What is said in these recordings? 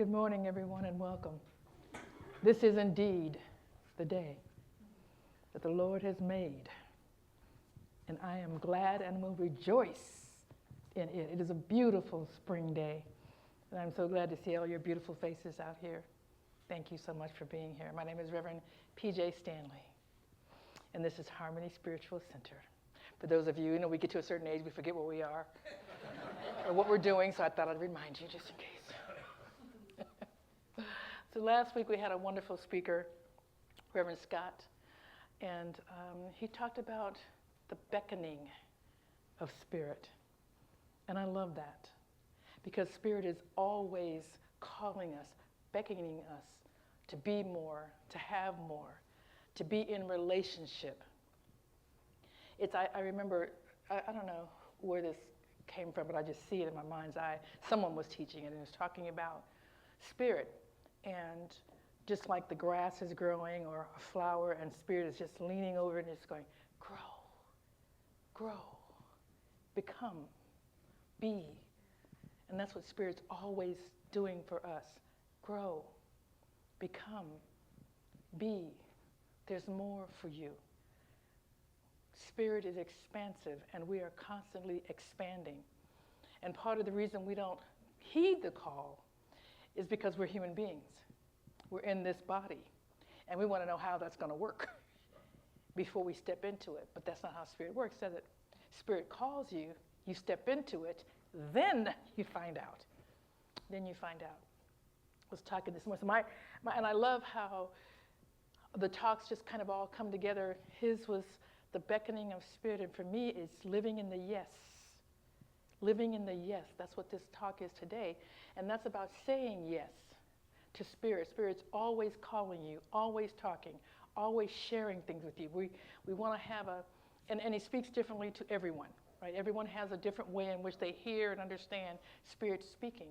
Good morning, everyone, and welcome. This is indeed the day that the Lord has made, and I am glad and will rejoice in it. It is a beautiful spring day, and I'm so glad to see all your beautiful faces out here. Thank you so much for being here. My name is Reverend Pjae Stanley, and this is Harmony Spiritual Center. For those of you, we get to a certain age, we forget where we are or what we're doing, so I thought I'd remind you just in case. So last week we had a wonderful speaker, Reverend Scott, and he talked about the beckoning of spirit. And I love that, because spirit is always calling us, beckoning us to be more, to have more, to be in relationship. I remember, I don't know where this came from, but I just see it in my mind's eye. Someone was teaching it, and it was talking about spirit. And just like the grass is growing or a flower, and spirit is just leaning over and it's going, grow, grow, become, be. And that's what spirit's always doing for us. Grow, become, be. There's more for you. Spirit is expansive, and we are constantly expanding. And part of the reason we don't heed the call is because we're human beings. We're in this body, and we want to know how that's going to work before we step into it. But that's not how spirit works, does it? Spirit calls you, you step into it, then you find out. Then you find out. I was talking this morning, and I love how the talks just kind of all come together. His was the beckoning of spirit, and for me, it's living in the yes. Living in the yes. That's what this talk is today. And that's about saying yes to spirit. Spirit's always calling you, always talking, always sharing things with you. We want to have and he speaks differently to everyone, right? Everyone has a different way in which they hear and understand spirit speaking.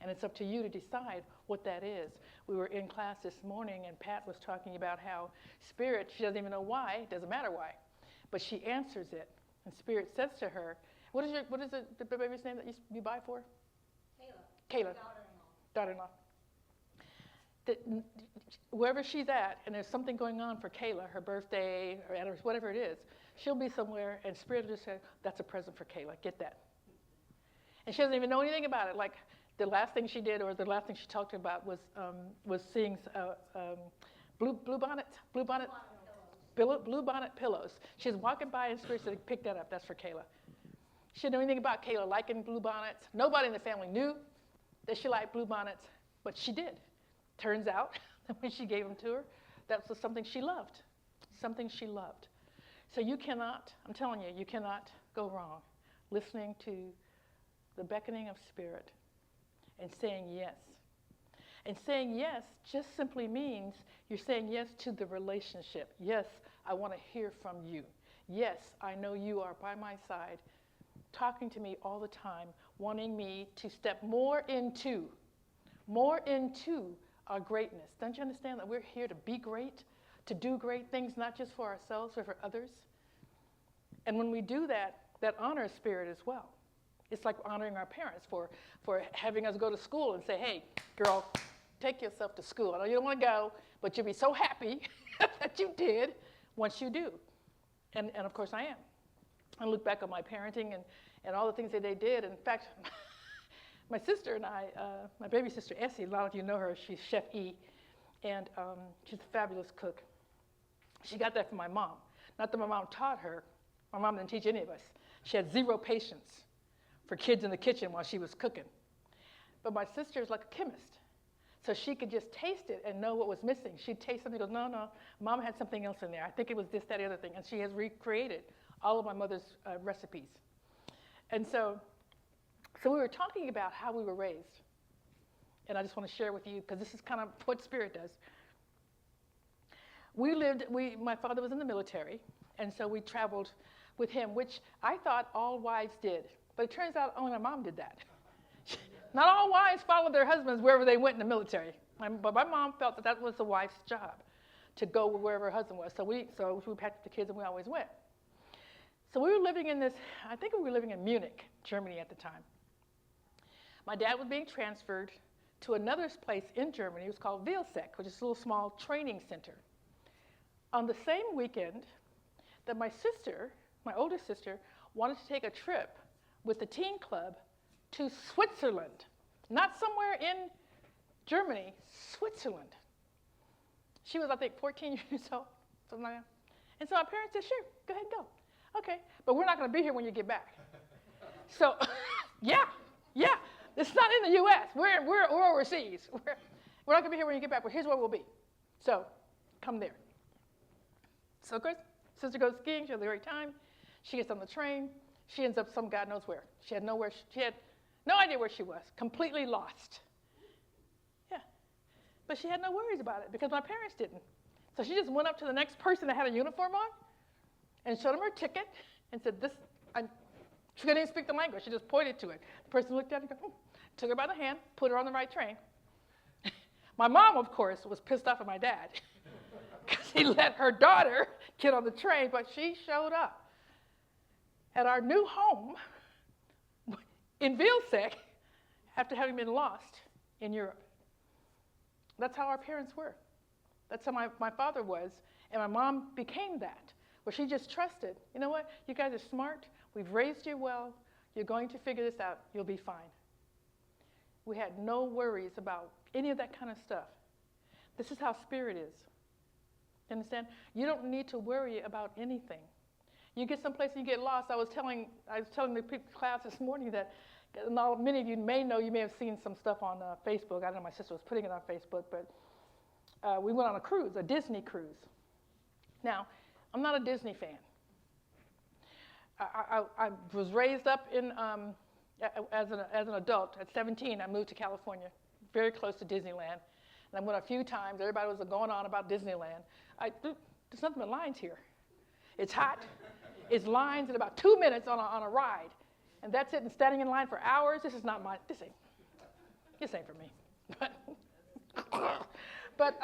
And it's up to you to decide what that is. We were in class this morning, and Pat was talking about how spirit, she doesn't even know why, it doesn't matter why, but she answers it. And spirit says to her, what is the baby's name that you buy for? Kayla. Daughter-in-law. Wherever she's at, and there's something going on for Kayla, her birthday, or whatever it is, she'll be somewhere, and spirit will just say, that's a present for Kayla, get that. And she doesn't even know anything about it. Like the last thing she did, or the last thing she talked about was seeing blue bonnet pillows. She was walking by, and spirit said, pick that up, that's for Kayla. She didn't know anything about Kayla liking blue bonnets. Nobody in the family knew that she liked blue bonnets, but she did. Turns out that when she gave them to her, that was something she loved. Something she loved. So you cannot, I'm telling you, you cannot go wrong listening to the beckoning of spirit and saying yes. And saying yes just simply means you're saying yes to the relationship. Yes, I want to hear from you. Yes, I know you are by my side, talking to me all the time, wanting me to step more into our greatness. Don't you understand that we're here to be great, to do great things, not just for ourselves, but for others? And when we do that, that honors spirit as well. It's like honoring our parents for having us go to school and say, hey, girl, take yourself to school. I know you don't want to go, but you'll be so happy that you did once you do. And of course I am. I look back on my parenting and all the things that they did. In fact, my sister and I, my baby sister Essie, a lot of you know her, she's Chef E, and she's a fabulous cook. She got that from my mom. Not that my mom taught her. My mom didn't teach any of us. She had zero patience for kids in the kitchen while she was cooking. But my sister is like a chemist. So she could just taste it and know what was missing. She'd taste something and go, no, Mom had something else in there. I think it was this, that, the other thing. And she has recreated all of my mother's recipes. And so we were talking about how we were raised. And I just want to share with you, because this is kind of what spirit does. My father was in the military, and so we traveled with him, which I thought all wives did. But it turns out only my mom did that. Not all wives followed their husbands wherever they went in the military. But my mom felt that was the wife's job, to go wherever her husband was. So we packed the kids, and we always went. So we were living in I think we were living in Munich, Germany at the time. My dad was being transferred to another place in Germany. It was called Vilseck, which is a little small training center. On the same weekend that my sister, my older sister, wanted to take a trip with the teen club to Switzerland, not somewhere in Germany, Switzerland. She was, I think, 14 years old, something like that. And so our parents said, sure, go ahead and go. Okay, but we're not going to be here when you get back. So, yeah, it's not in the U.S. We're overseas. We're not going to be here when you get back, but here's where we'll be. So, come there. So, of course, sister goes skiing. She has a great time. She gets on the train. She ends up some God knows where. She had no idea where she was, completely lost. Yeah, but she had no worries about it because my parents didn't. So she just went up to the next person that had a uniform on and showed them her ticket and said, she couldn't even speak the language. She just pointed to it. The person looked at her and took her by the hand, put her on the right train. My mom, of course, was pissed off at my dad because he let her daughter get on the train, but she showed up at our new home in Vilseck after having been lost in Europe. That's how our parents were. That's how my father was, and my mom became that, where she just trusted, you know what, you guys are smart, we've raised you well, you're going to figure this out, you'll be fine. We had no worries about any of that kind of stuff. This is how spirit is. You understand? You don't need to worry about anything. You get someplace and you get lost. I was telling the class this morning that many of you may know, you may have seen some stuff on Facebook. I don't know, my sister was putting it on Facebook, but we went on a cruise, a Disney cruise. Now, I'm not a Disney fan. I was raised up in, as an adult. At 17, I moved to California, very close to Disneyland. And I went a few times. Everybody was going on about Disneyland. There's nothing but lines here. It's hot. It's lines in about 2 minutes on a ride. And that's it, and standing in line for hours. This ain't for me. But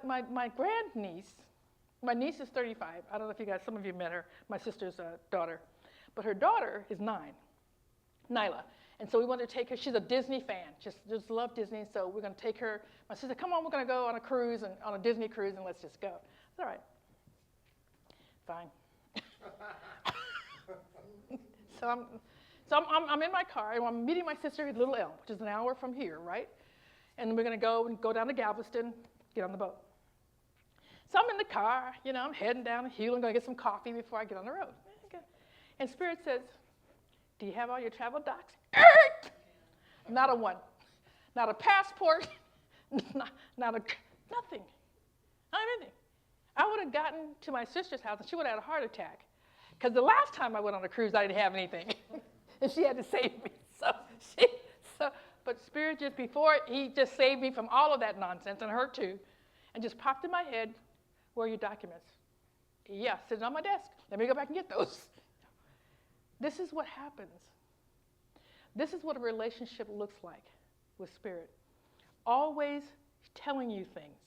my grandniece, my niece is 35. I don't know if some of you met her, my sister's daughter. But her daughter is 9, Nyla. And so we wanted to take her. She's a Disney fan, just love Disney. So we're going to take her. My sister, come on, we're going to go on a cruise, and on a Disney cruise, and let's just go. It's all right. Fine. So I'm in my car, and I'm meeting my sister at Little Elm, which is an hour from here, right? And we're going to go down to Galveston, get on the boat. So I'm in the car, I'm heading down the hill. I'm going to get some coffee before I get on the road. And Spirit says, do you have all your travel docs? Not a one. Not a passport. Not nothing. Not anything. I would have gotten to my sister's house, and she would have had a heart attack. Because the last time I went on a cruise, I didn't have anything. And she had to save me. But Spirit, just before, he just saved me from all of that nonsense, and her too, and just popped in my head, where are your documents? Yeah, sitting on my desk. Let me go back and get those. This is what happens. This is what a relationship looks like with Spirit. Always telling you things.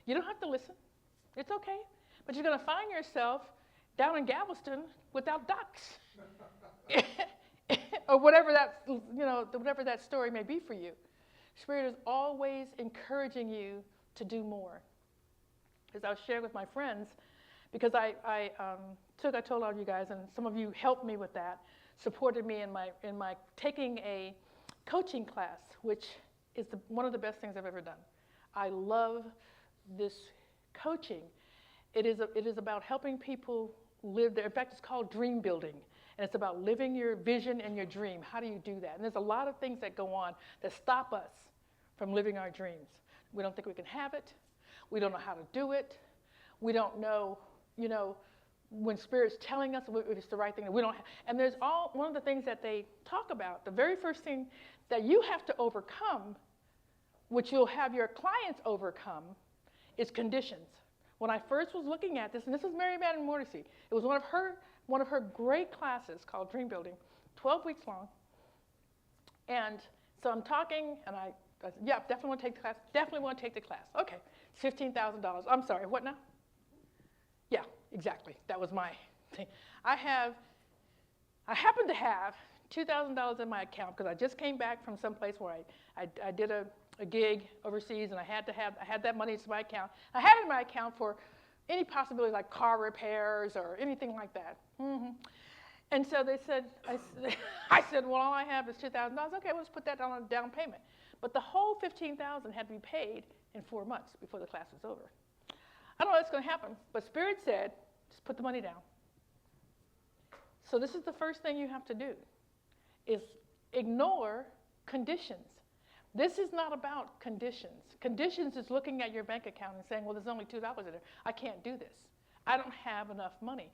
You don't have to listen. It's okay. But you're going to find yourself down in Galveston without docs. Or whatever that story may be for you. Spirit is always encouraging you to do more. As I was sharing with my friends, because I told all you guys, and some of you helped me with that, supported me in my taking a coaching class, which is one of the best things I've ever done. I love this coaching. It is about helping people live there. In fact, it's called dream building, and it's about living your vision and your dream. How do you do that? And there's a lot of things that go on that stop us from living our dreams. We don't think we can have it. We don't know how to do it. We don't know, when Spirit's telling us if it's the right thing. We don't. And there's one of the things that they talk about. The very first thing that you have to overcome, which you'll have your clients overcome, is conditions. When I first was looking at this, and this was Mary Madden Morrissey, it was one of her great classes called Dream Building, 12 weeks long. And so I'm talking, and I said, yeah, definitely want to take the class. Definitely want to take the class. Okay, it's $15,000. I'm sorry, what now? Yeah, exactly. That was my thing. I happen to have $2,000 in my account because I just came back from someplace where I did a gig overseas, and I had that money in my account. I had it in my account for any possibility like car repairs or anything like that. And so they said, I said, well, all I have is $2,000. Okay, let's put that on a down payment. But the whole $15,000 had to be paid in 4 months before the class was over. I don't know what's going to happen, but Spirit said, just put the money down. So this is the first thing you have to do, is ignore conditions. This is not about conditions. Conditions is looking at your bank account and saying, well, there's only $2 in there. I can't do this. I don't have enough money.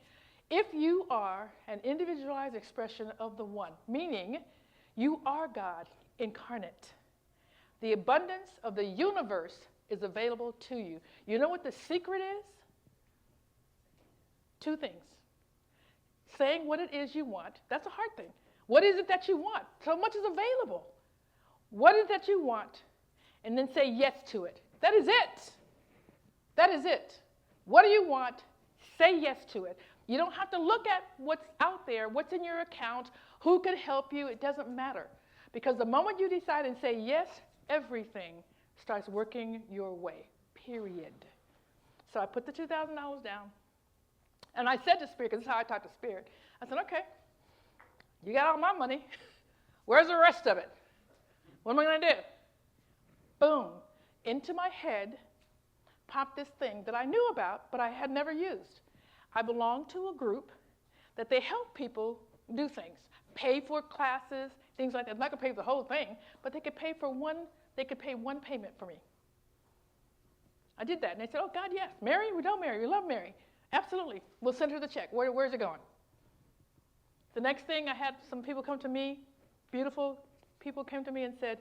If you are an individualized expression of the One, meaning you are God incarnate, the abundance of the universe is available to you. You know what the secret is? 2 things. Saying what it is you want, that's a hard thing. What is it that you want? So much is available. What is it that you want? And then say yes to it. That is it. That is it. What do you want? Say yes to it. You don't have to look at what's out there, what's in your account, who can help you. It doesn't matter. Because the moment you decide and say yes, everything starts working your way, period. So I put the $2,000 down. And I said to Spirit, because this is how I talk to Spirit, I said, okay, you got all my money. Where's the rest of it? What am I going to do? Boom. Into my head popped this thing that I knew about, but I had never used. I belong to a group that they help people do things, pay for classes, things like that. I'm not going to pay for the whole thing, but they could pay one payment for me. I did that, and they said, oh, God, yes. Mary? We don't marry. We love Mary. Absolutely. We'll send her the check. Where's it going? The next thing, I had some people come to me, beautiful people came to me and said,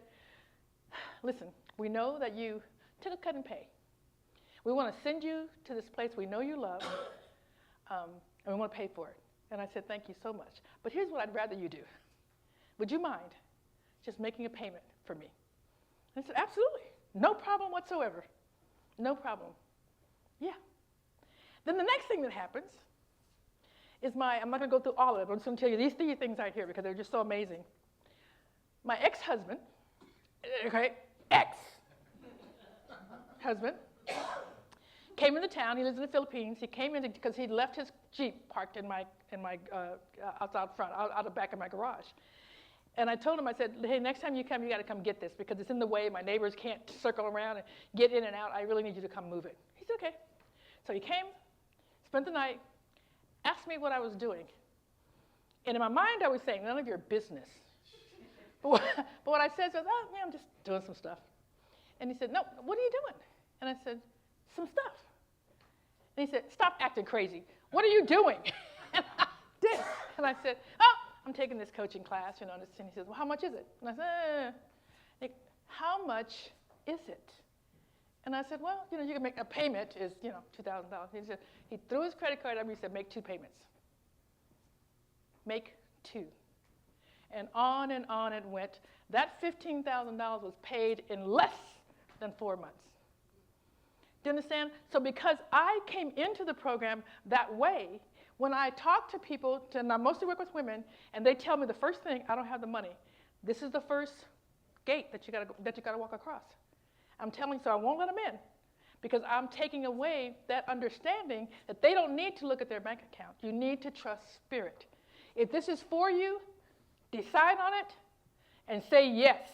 listen, we know that you took a cut and pay. We want to send you to this place we know you love, and we want to pay for it. And I said, thank you so much. But here's what I'd rather you do. Would you mind just making a payment for me? And I said, absolutely. No problem whatsoever. No problem. Yeah. Then the next thing that happens is I'm not going to go through all of it, but I'm just going to tell you these 3 things right here because they're just so amazing. My ex-husband, okay, ex-husband, came into town. He lives in the Philippines. He came in because he'd left his Jeep parked in my out front, out the back of my garage. And I told him, I said, hey, next time you come, you got to come get this because it's in the way. My neighbors can't circle around and get in and out. I really need you to come move it. He said, okay. So he came, spent the night, asked me what I was doing. And in my mind, I was saying, none of your business. But what I said was, oh, man, I'm just doing some stuff. And he said, no, what are you doing? And I said, some stuff. And he said, stop acting crazy. What are you doing? And I did. And I said, oh, I'm taking this coaching class, And he says, well, how much is it? And I said, how much is it? And I said, well, you can make a payment is, $2,000. He said, he threw his credit card at me and said, make 2 payments. Make 2. And on it went. That $15,000 was paid in less than 4 months. Do you understand? So because I came into the program that way, when I talk to people, and I mostly work with women, and they tell me the first thing, I don't have the money. This is the first gate that you got to walk across. I'm telling, so I won't let them in, because I'm taking away that understanding that they don't need to look at their bank account. You need to trust Spirit. If this is for you, decide on it and say yes.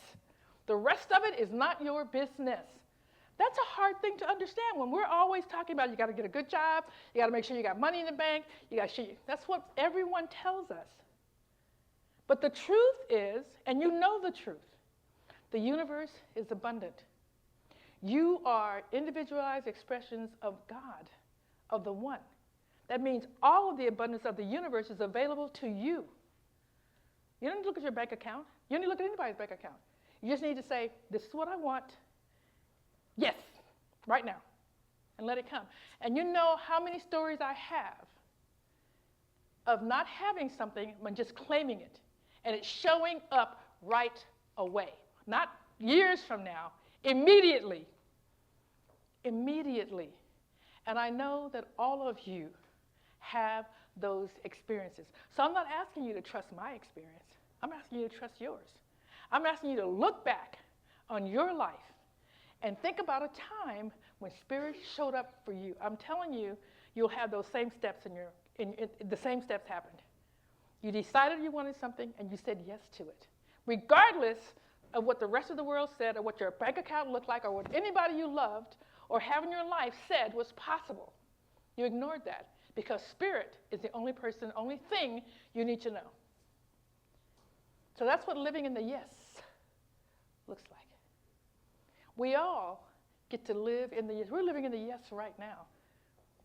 The rest of it is not your business. That's a hard thing to understand when we're always talking about you got to get a good job, you got to make sure you got money in the bank, that's what everyone tells us. But the truth is, and you know the truth, the universe is abundant. You are individualized expressions of God, of the One. That means all of the abundance of the universe is available to you. You don't need to look at your bank account. You don't need to look at anybody's bank account. You just need to say, this is what I want. Yes, right now. And let it come. And you know how many stories I have of not having something but just claiming it. And it's showing up right away. Not years from now. Immediately. Immediately. And I know that all of you have those experiences. So I'm not asking you to trust my experience. I'm asking you to trust yours. I'm asking you to look back on your life and think about a time when Spirit showed up for you. I'm telling you, you'll have those same steps the same steps happened. You decided you wanted something and you said yes to it. Regardless of what the rest of the world said or what your bank account looked like or what anybody you loved or have in your life said was possible. You ignored that because Spirit is the only person, only thing you need to know. So that's what living in the yes looks like. We all get to live in the yes. We're living in the yes right now.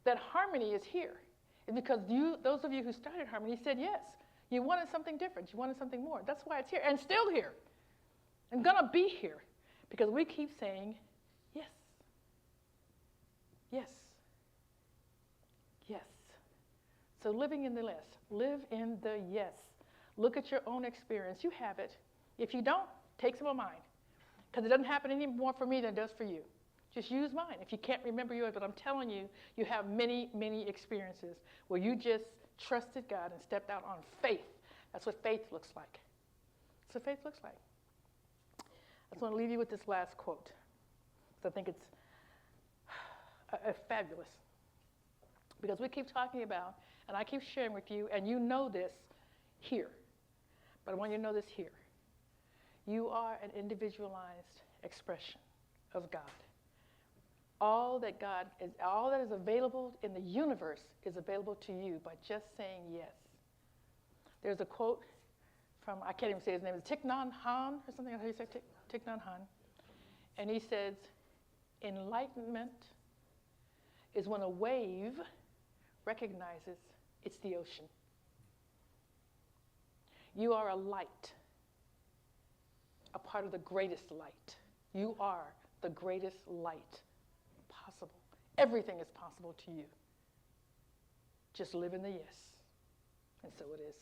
That harmony is here. And because those of you who started harmony said yes. You wanted something different. You wanted something more. That's why it's here and still here. And going to be here because we keep saying yes. Yes. Yes. So living in the yes. Live in the yes. Look at your own experience. You have it. If you don't, take some of mine. Because it doesn't happen any more for me than it does for you. Just use mine. If you can't remember yours, but I'm telling you, you have many, many experiences where you just trusted God and stepped out on faith. That's what faith looks like. That's what faith looks like. I just want to leave you with this last quote. Because I think it's fabulous. Because we keep talking about, and I keep sharing with you, and you know this here. But I want you to know this here. You are an individualized expression of God. All that is available in the universe is available to you by just saying yes. There's a quote from, I can't even say his name, is Thich Nhat Hanh or something, how do you say Thich Nhat Hanh? And he says, enlightenment is when a wave recognizes it's the ocean. You are a light, a part of the greatest light. You are the greatest light possible. Everything is possible to you. Just live in the yes. And so it is.